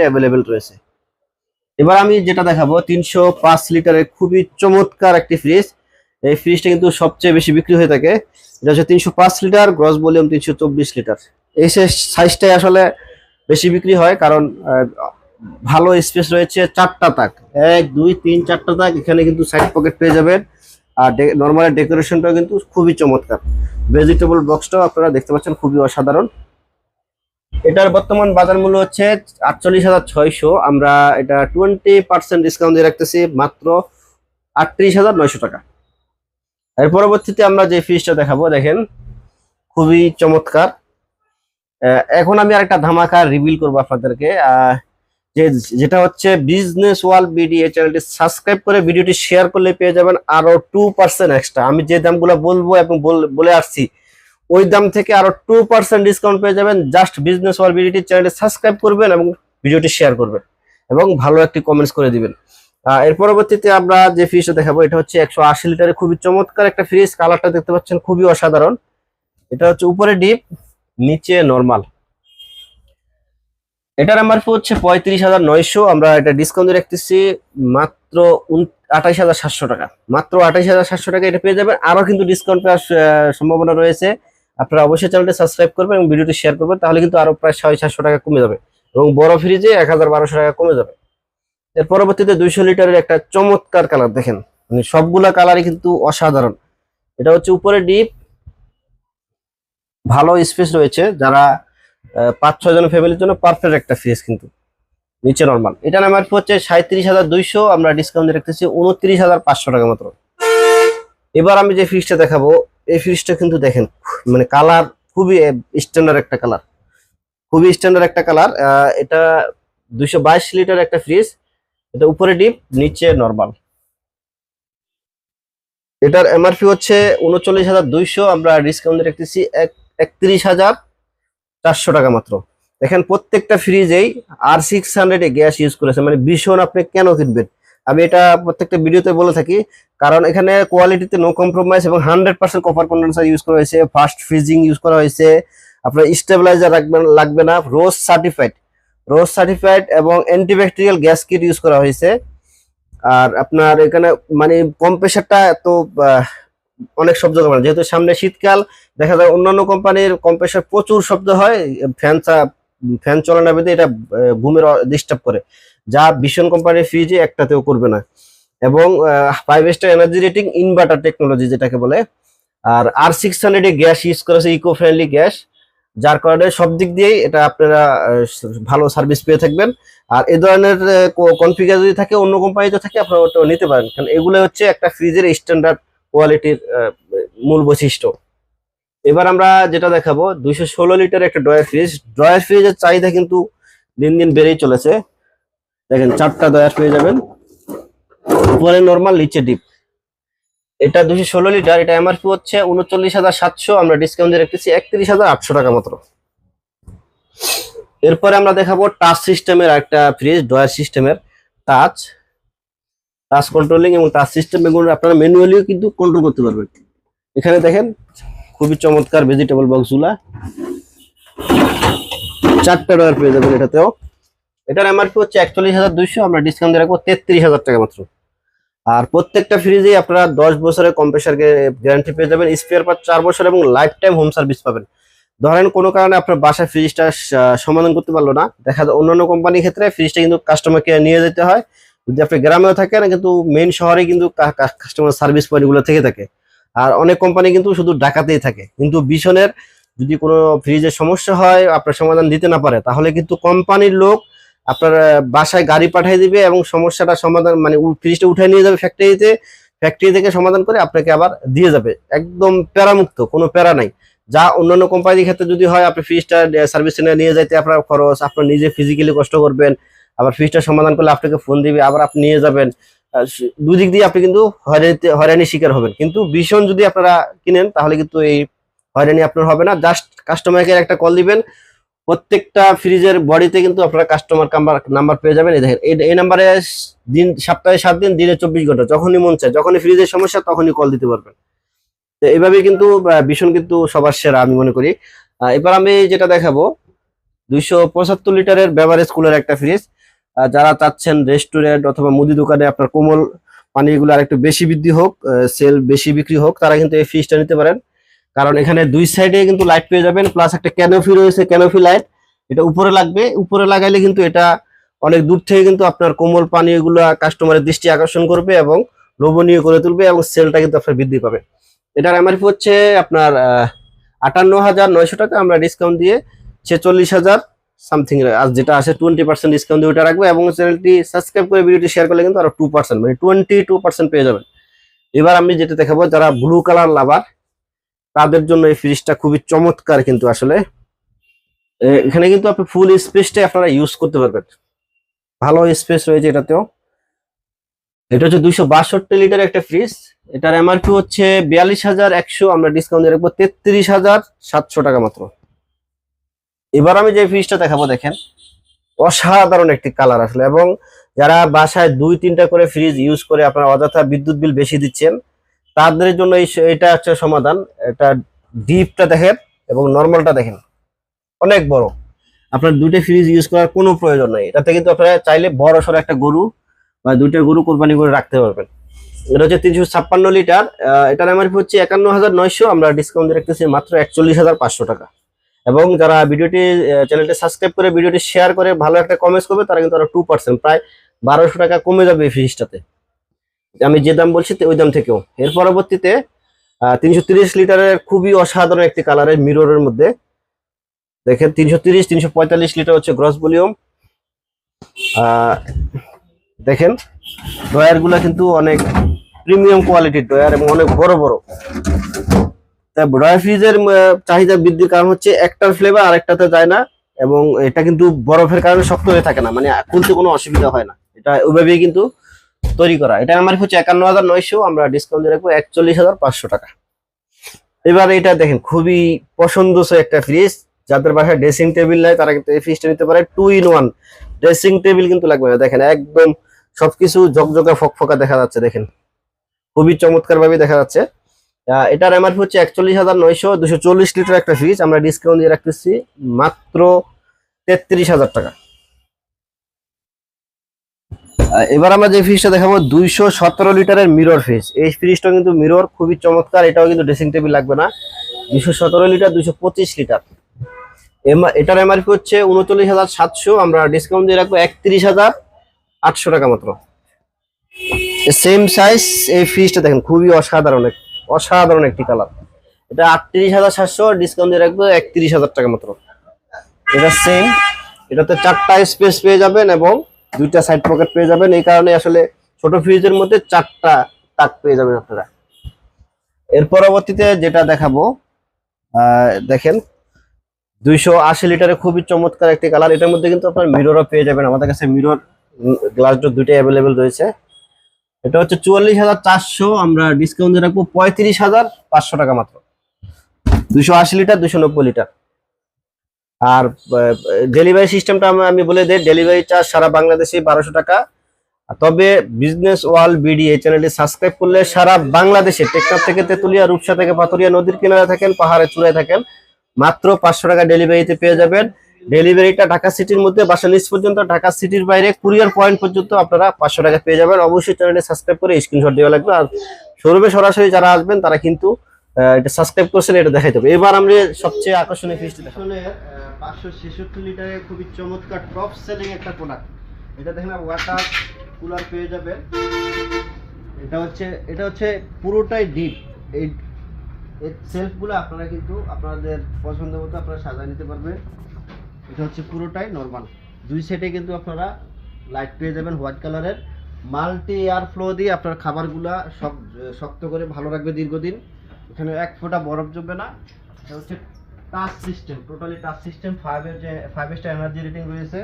Available রয়েছে। এবার আমি যেটা দেখাবো 305 লিটারের খুবই চমৎকার একটি ফ্রিজ। এই ফ্রিজটা কিন্তু সবচেয়ে বেশি বিক্রি হয়ে থাকে। এটা হচ্ছে 305 লিটার, গ্রস ভলিউম 324 লিটার। এই সাইজটাই আসলে বেশি বিক্রি হয়, কারণ ভালো স্পেস রয়েছে, 4টা তাক, 1 2 3 4টা তাক। এখানে কিন্তু সাইড পকেট পেয়ে যাবেন। আর নর্মাল ডেকোরেশনটাও কিন্তু খুবই চমৎকার। ভেজিটেবল বক্সটাও আপনারা দেখতে পাচ্ছেন, খুবই অসাধারণ। এটার বর্তমান বাজার মূল্য হচ্ছে 48,600। আমরা এটা 20% ডিসকাউন্ট দিয়ে রাখতেছি মাত্র 38,900 টাকা। এর পরবর্তীতে আমরা যে ফ্রিজটা দেখাবো, দেখেন খুবই চমৎকার। এখন আমি আরেকটা ধামাকা রিভিল করবো আপনাদেরকে, যেটা হচ্ছে বিজনেস ওয়ার্ল্ড বিডি। এই চ্যানেলটি সাবস্ক্রাইব করে ভিডিওটি শেয়ার করলে পেয়ে যাবেন আরো 2% এক্সট্রা। আমি যে দামগুলো বলবো এবং বলে আসছি ওই দাম থেকে আরো 2% ডিসকাউন্ট পেয়ে যাবেন। জাস্ট বিজনেস ওয়ার্ল্ড বিডি চ্যানেলটি সাবস্ক্রাইব করবেন এবং ভিডিওটি শেয়ার করবেন এবং ভালো একটি কমেন্টস করে দিবেন। এর পরবর্তীতে আমরা যে ফ্রিজটা দেখাবো, এটা হচ্ছে 180 লিটারের খুবই চমৎকার একটা ফ্রিজ। কালারটা দেখতে পাচ্ছেন খুবই অসাধারণ। এটা হচ্ছে উপরে ডিপ, নিচে নরমাল। এটার এমআরপি হচ্ছে 35,900। আমরা এটা ডিসকাউন্ট রাখতেছি মাত্র 28,700 টাকা। মাত্র 28,700 টাকা এটা পেয়ে যাবেন। আরো কিন্তু ডিসকাউন্ট পাওয়ার সম্ভাবনা রয়েছে। আপনারা অবশ্যই চ্যানেলটি সাবস্ক্রাইব করবেন এবং ভিডিওটি শেয়ার করবেন, তাহলে কিন্তু আরো প্রায় 700 টাকা কমে যাবে এবং বড় ফ্রিজে 1,1200 টাকা কমে যাবে। এর পরবর্তীতে 200 লিটারের একটা চমৎকার কালার দেখেন, মানে সবগুলা কালারই কিন্তু অসাধারণ। এটা হচ্ছে উপরে ডিপ, ভালো স্পেস রয়েছে। যারা 5-6 জন ফ্যামিলির জন্য পারফেক্ট একটা ফ্রিজ। কিন্তু নিচে নরমাল। এটার এমআরপি হচ্ছে 37,200। আমরা ডিসকাউন্ট রেখেছি 29,500 টাকা মাত্র। এবার আমি যে ফ্রিজটা দেখাবো, এই ফ্রিজটা কিন্তু দেখেন, মানে কালার খুবই স্ট্যান্ডার্ড একটা কালার, খুবই স্ট্যান্ডার্ড একটা কালার। এটা 222 লিটার একটা ফ্রিজ। এটা উপরে ডিপ, নিচে নরমাল। এটার এমআরপি হচ্ছে 39,200। আমরা ডিসকাউন্ট রেখেছি 31,400 টাকা মাত্র। দেখেন প্রত্যেকটা ফ্রিজেই R600 গ্যাস ইউজ করেছে, মানে ভীষণ। আপনি কেন কিনবেন? আমি এটা প্রত্যেকটা ভিডিওতে বলে থাকি, কারণ এখানে কোয়ালিটিতে নো কম্প্রোমাইজ এবং 100% কপার কন্ডেন্সার ইউজ করা হয়েছে, ফাস্ট ফ্রিজিং ইউজ করা হয়েছে। আপনার স্টেবিলাইজার লাগবে না, রোজ সার্টিফাইড এবং অ্যান্টিব্যাকটেরিয়াল গ্যাস কিট ইউজ করা হয়েছে। আর আপনার এখানে মানে কম্প্রেসারটা তো অনেক শব্দ করে, যেহেতু সামনে শীতকাল, দেখা যায় অন্যান্য কোম্পানির কম্প্রেসার প্রচুর শব্দ হয়, ফ্যান চলে না বেঁধে এটা ঘুমের ডিস্টার্ব করে, যা ভীষণ কোম্পানির ফ্রিজে একটাতেও করবে না। এবং 5 star energy rating inverter technology যেটাকে বলে। আর R600 গ্যাস ইউজ করেছে, ইকো ফ্রেন্ডলি গ্যাস, যার কারণে সব দিক দিয়েই এটা আপনারা ভালো সার্ভিস পেয়ে থাকবেন। আর এই ধরনের কনফিগার যদি থাকে অন্য কোম্পানিতে থাকে, আপনারা ওটা নিতে পারেন, কারণ এগুলো হচ্ছে একটা ফ্রিজের স্ট্যান্ডার্ড কোয়ালিটির মূল বৈশিষ্ট্য। এবার আমরা যেটা দেখাবো 216 লিটার একটা ড্রয়ার ফ্রিজের চাহিদা কিন্তু দিন দিন বেড়েই চলেছে। দেখেন 4টা ড্রয়ার পেয়ে যাবেন, উপরে নরমাল, নিচে ডিপ। এটা 216 লিটার। এটা এমআরপি হচ্ছে 39,700। আমরা ডিসকাউন্ট দিয়ে রেখেছি 31,800 টাকা মাত্র। এরপরে আমরা দেখাবো টাচ সিস্টেমের একটা ফ্রিজ, ড্রয়ার সিস্টেমের টাচ কন্ট্রোলিং এবং টাচ সিস্টেম, এগুলো আপনারা ম্যানুয়ালিও কিন্তু কন্ট্রোল করতে পারবেন। এখানে দেখেন খুবই চমৎকার ভেজিটেবল বক্সগুলা, 4টা ড্রয়ার পেয়ে যাবেন এটাতেও। এটার এমআরপি হচ্ছে 41,200। আমরা ডিসকাউন্ট দিয়ে রাখবো 33,000 টাকা মাত্র। আর প্রত্যেকটা ফ্রিজেই আপনারা 10 বছরের কম্প্রেসার গ্যারান্টি পেয়ে যাবেন, স্পেয়ার পার্ট 4 বছর এবং লাইফ টাইম হোম সার্ভিস পাবেন। ধরেন কোনো কারণে আপনার বাসায় ফ্রিজটা সমাধান করতে পারলো না, দেখা যায় অন্যান্য কোম্পানির ক্ষেত্রে ফ্রিজটা কিন্তু কাস্টমারকে নিয়ে যেতে হয়। যদি আপনি গ্রামেও থাকেন, কিন্তু মেইন শহরে কিন্তু কাস্টমার সার্ভিস পয়েন্টগুলো থেকে থাকে। আর অনেক কোম্পানি কিন্তু শুধু ঢাকাতেই থাকে। কিন্তু ভীষণের যদি কোনো ফ্রিজের সমস্যা হয়, আপনার সমাধান দিতে না পারে, তাহলে কিন্তু কোম্পানির লোক আপনার বাসায় গাড়ি পাঠিয়ে দিবে এবং সমস্যাটা সমাধান, মানে ফ্রিজটা উঠে নিয়ে যাবে ফ্যাক্টরি থেকে সমাধান করে আপনাকে আবার দিয়ে যাবে, একদম প্যারামুক্ত, কোনো প্যারা নাই। যা অন্যান্য কোম্পানির ক্ষেত্রে যদি হয়, আপনি ফ্রিজটা সার্ভিস সেন্টারে নিয়ে যাইতে আপনার খরচ, আপনার নিজে ফিজিক্যালি কষ্ট করবেন, আবার ফ্রিজটা সমাধান করলে আপনাকে ফোন দিবে, আবার আপনি নিয়ে যাবেন। দুদিক দিয়ে আপনি কিন্তু হয়রানির শিকার হবেন। কিন্তু ভীষণ যদি আপনারা কিনেন, তাহলে কিন্তু এই হয়রানি আপনার হবে না। জাস্ট কাস্টমার কেয়ার একটা কল দিবেন, প্রত্যেকটা ফ্রিজের বডিতে কিন্তু আপনারা কাস্টমার নাম্বার পেয়ে যাবেন। এই দেখেন, এই নাম্বারে সপ্তাহে 7 দিন, দিনে 24 ঘন্টা, যখনই মন চায়, যখনই ফ্রিজের সমস্যা, তখনই কল দিতে পারবেন। তো এইভাবে কিন্তু ভীষণ কিন্তু সবার সেরা আমি মনে করি। এবার আমি যেটা দেখাবো 275 লিটারের বেভারেজ কুলার একটা ফ্রিজ। যারা চাচ্ছেন রেস্টুরেন্ট অথবা মুদি দোকানে আপনার কোমল পানিগুলো আরেকটু বেশি বৃদ্ধি হোক, সেল বেশি বিক্রি হোক, তারা কিন্তু এই ফ্রিজটা নিতে পারেন। কারণ এখানে দুই সাইডে কিন্তু লাইট পেয়ে যাবেন, প্লাস একটা ক্যানোপি রয়েছে, ক্যানোপি লাইট। এটা উপরে লাগবে, উপরে লাগাইলে কিন্তু এটা অনেক দূর থেকে কিন্তু আপনার কোমল পানীয়গুলো কাস্টমারের দৃষ্টি আকর্ষণ করবে এবং লোভনীয় করে তুলবে এবং সেলটা কিন্তু আপনার বৃদ্ধি পাবে। এটার এমআরপি হচ্ছে আপনার 58,900 টাকা, আমরা ডিসকাউন্ট দিয়ে 46,000 সামথিং, আজ যেটা আছে 20% ডিসকাউন্ট দিয়ে ওটা রাখবো। এবং চ্যানেলটি সাবস্ক্রাইব করে ভিডিওটি শেয়ার করলে কিন্তু আরো 2% মানে 22% পেয়ে যাবেন। এবার আমি যেটা দেখাবো, যারা ব্লু কালার লাভার তাদের জন্য এই ফ্রিজটা খুবই চমৎকার। কিন্তু আসলে এখানে কিন্তু আপনি ফুল স্পেসটাই আপনারা ইউজ করতে পারবেন, ভালো স্পেস রয়েছে এটাতেও। এটা হচ্ছে 262 লিটার একটা ফ্রিজ। এটার এমআরপি হচ্ছে 42,100, আমরা ডিসকাউন্ট দিয়ে রাখবো 33,700 টাকা মাত্র। এবার আমি যে ফ্রিজটা দেখাবো, দেখেন অসাধারণ একটি কালার আসলে। এবং যারা বাসায় 2-3টা করে ফ্রিজ ইউজ করে আপনারা অযথা বিদ্যুৎ বিল বেশি দিচ্ছেন, তাদের জন্য এটা হচ্ছে সমাধান। এটা ডিপটা দেখেন এবং নর্মালটা দেখেন, অনেক বড়। আপনার দুইটা ফ্রিজ ইউজ করার কোনো প্রয়োজন নাই। এটাতে কিন্তু আপনারা চাইলে বড় সড়ো একটা গরু বা দুইটা গরু কোরবানি করে রাখতে পারবেন। এটা হচ্ছে 356 লিটার। এটার এমআরপি হচ্ছে 51,900, আমরা ডিসকাউন্ট দিয়ে রাখতেছি মাত্র 41,500 টাকা। এবং যারা ভিডিওটি চ্যানেলটি সাবস্ক্রাইব করে ভিডিওটি শেয়ার করে ভালো একটা কমেন্টস করবে, তারা কিন্তু আরো 2% প্রায় 1200 টাকা কমে যাবে এই ফ্রিজটাতে, আমি যে দাম বলছি ওই দাম থেকেও। এর পরবর্তীতে 330 লিটারের খুবই অসাধারণ একটি কালারের মিররের মধ্যে দেখেন, 330-345 লিটার হচ্ছে গ্রস ভলিউম। দেখেন ড্রয়ার গুলা কিন্তু অনেক প্রিমিয়াম কোয়ালিটির ড্রয়ার এবং অনেক বড় বড়। তা ড্রয়ার ফ্রিজের চাহিদা বৃদ্ধির কারণ হচ্ছে একটার ফ্লেভার আরেকটাতে যায় না, এবং এটা কিন্তু বরফের কারণে শক্ত হয়ে থাকে না, মানে খুলতে কোনো অসুবিধা হয় না। এটা ওইভাবেই কিন্তু তৈরি করা। এটা আমার হচ্ছে 51,900, আমরা ডিসকাউন্ট দিয়ে রাখবো 41,500 টাকা। এবার এটা দেখেন খুবই পছন্দসই একটা ফ্রিজ। যাদের বাসায় ড্রেসিং টেবিল নাই তারা কিন্তু এই ফ্রিজটা নিতে পারে। 2-in-1 ড্রেসিং টেবিল কিন্তু লাগবে না, দেখেন একদম সবকিছু ঝকঝকা ফকফকা দেখা যাচ্ছে, দেখেন খুবই চমৎকার ভাবে দেখা যাচ্ছে। এটার এমআরপি হচ্ছে 41,900, 240 লিটার একটা ফ্রিজ, আমরা ডিসকাউন্ট দিয়ে রাখতেছি মাত্র 33,000 টাকা। এবার আমরা যে ফ্রিজটা দেখাবো 217 লিটারের মিরর ফ্রিজ। এই ফ্রিজটা কিন্তু মিরর খুবই চমৎকার, এটাও কিন্তু ড্রেসিং টেবিল লাগবে না। 217 লিটার, 225 লিটার। এটার এমআরপি হচ্ছে 39,700, আমরা ডিসকাউন্ট দিয়ে রাখবো 31,800 টাকা মাত্র। সেম সাইজ এই ফ্রিজটা দেখেন খুবই অসাধারণ একটি কালার। এটা 38,700, ডিসকাউন্ট দিয়ে রাখবো 31,000 টাকা মাত্র। এটা সেম, এটাতে 4টা স্পেস পেয়ে যাবেন এবং 2টা সাইড পকেট পেয়ে যাবেন। এই কারণে আসলে ছোট ফ্রিজের মধ্যে 4টা তাক পেয়ে যাবেন আপনারা। এর পরবর্তীতে যেটা দেখাবো, দেখেন 280 লিটারের খুবই চমৎকার একটি কালার। এটার মধ্যে কিন্তু আপনার মিররও পেয়ে যাবেন, আমাদের কাছে মিরর গ্লাস ডোর দুইটাই অ্যাভেলেবেল রয়েছে। এটা হচ্ছে 44,400, আমরা ডিসকাউন্ট দিয়ে রাখবো 35,500 টাকা মাত্র। 280 লিটার, 290 লিটার। আর ডেলিভারি সিস্টেমটা আমি বলে দিই, ডেলিভারি চার্জ সারা বাংলাদেশে 1200 টাকা। তবে বিজনেস ওয়ার্ল্ড বিডি এই চ্যানেলটি সাবস্ক্রাইব করলে সারা বাংলাদেশে, টেকনাফ থেকে তেতুলিয়া, রূপসা থেকে পাথুরিয়া, নদীর কিনারে থাকেন, পাহাড়ে চূড়ায় থাকেন, মাত্র 500 টাকা ডেলিভারিতে পেয়ে যাবেন। ডেলিভারিটা ঢাকা সিটির মধ্যে, বাসা নিচ পর্যন্ত, ঢাকা সিটির বাইরে কুরিয়ার পয়েন্ট পর্যন্ত আপনারা 500 টাকা পেয়ে যাবেন। অবশ্যই চ্যানেলটি সাবস্ক্রাইব করে স্ক্রিনশট দেওয়া লাগবে। আর শোরুমে সরাসরি যারা আসবেন তারা কিন্তু এটা সাবস্ক্রাইব করছেন, এটা দেখাইতে হবে। এবার আমরা সবচেয়ে আকর্ষণীয় ফ্রিজটি দেখাবো, 566 লিটারের খুবই চমৎকার টপ সেলিং একটা প্রোডাক্ট। এটা দেখেন ওয়াটার কুলার পেয়ে যাবেন। এটা হচ্ছে পুরোটাই ডিপ। এই সেলফগুলো আপনারা কিন্তু আপনাদের পছন্দ মতো আপনারা সাজিয়ে নিতে পারবেন। এটা হচ্ছে পুরোটাই নরমাল, দুই সাইডে কিন্তু আপনারা লাইট পেয়ে যাবেন হোয়াইট কালারের। মাল্টি এয়ার ফ্লো দিয়ে আপনার খাবারগুলা সব শক্ত করে ভালো রাখবে দীর্ঘদিন, এখানে এক ফোঁটা বরফ জমবে না। এটা হচ্ছে touch system, totally touch system, 5 star energy rating রয়েছে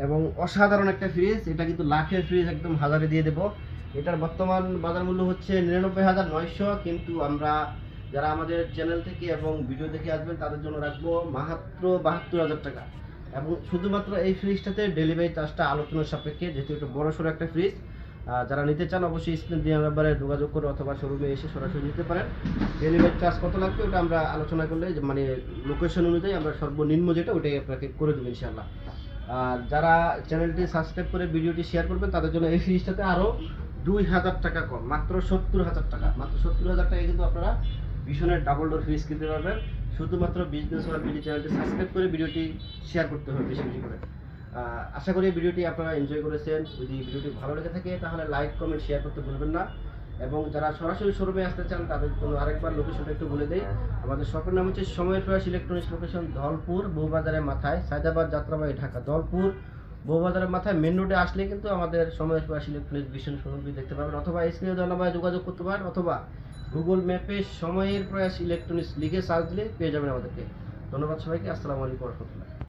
এবং অসাধারণ একটা ফ্রিজ। এটা কিন্তু লাখের ফ্রিজ, একদম হাজারে দিয়ে দেবো। এটার বর্তমান বাজার মূল্য হচ্ছে 99,900, কিন্তু আমরা যারা আমাদের চ্যানেল থেকে এবং ভিডিও দেখে আসবেন তাদের জন্য রাখবো মাত্র 72,000 টাকা। এবং শুধুমাত্র এই ফ্রিজটাতে ডেলিভারি চার্জটা আলোচনার সাপেক্ষে, যেহেতু এটা বড়সড় একটা ফ্রিজ, যারা নিতে চান অবশ্যই স্ক্রিন দিয়ে নাম্বারে যোগাযোগ করে অথবা শোরুমে এসে সরাসরি নিতে পারেন। ডেলিভারি চার্জ কত লাগবে ওটা আমরা আলোচনা করলে মানে লোকেশন অনুযায়ী আমরা সর্বনিম্ন যেটা ওটাই আপনাকে করে দেবো ইনশাআল্লাহ। আর যারা চ্যানেলটি সাবস্ক্রাইব করে ভিডিওটি শেয়ার করবেন তাদের জন্য এই ফ্রিজটাতে আরও 2000 টাকা কম, মাত্র 70,000 টাকা। মাত্র 70,000 টাকায় কিন্তু আপনারা ভীষণের ডাবল ডোর ফ্রিজ কিনতে পারবেন। শুধুমাত্র বিজনেস ওয়ার বিডি চ্যানেলটি সাবস্ক্রাইব করে ভিডিওটি শেয়ার করতে হবে বেশি বেশি করে। আশা করি ভিডিওটি আপনারা এনজয় করেছেন। যদি ভিডিওটি ভালো লেগে থাকে তাহলে লাইক কমেন্ট শেয়ার করতে ভুলবেন না। এবং যারা সরাসরি শোরুমে আসতে চান তাদের জন্য আরেকবার লোকেশনটা একটু বলে দেই। আমাদের শপের নাম হচ্ছে সময়ের প্রয়াস ইলেকট্রনিক্স, লোকেশন ধলপুর বউবাজারের মাথায়, সায়দাবাদ যাত্রাবাড়ি ঢাকা। ধলপুর বউবাজারের মাথায় মেন রোডে আসলে কিন্তু আমাদের সময়ের প্রয়াস ইলেকট্রনিক্স ভীষণ শোরুমটি দেখতে পাবেন, অথবা স্ক্রিনে দেওয়া নাম্বারে যোগাযোগ করতে পারেন, অথবা গুগল ম্যাপে সময়ের প্রয়াস ইলেকট্রনিক্স লিখে সার্চ দিলে পেয়ে যাবেন আমাদেরকে। ধন্যবাদ সবাইকে। আসসালামু আলাইকুম ওয়া রাহমাতুল্লাহ।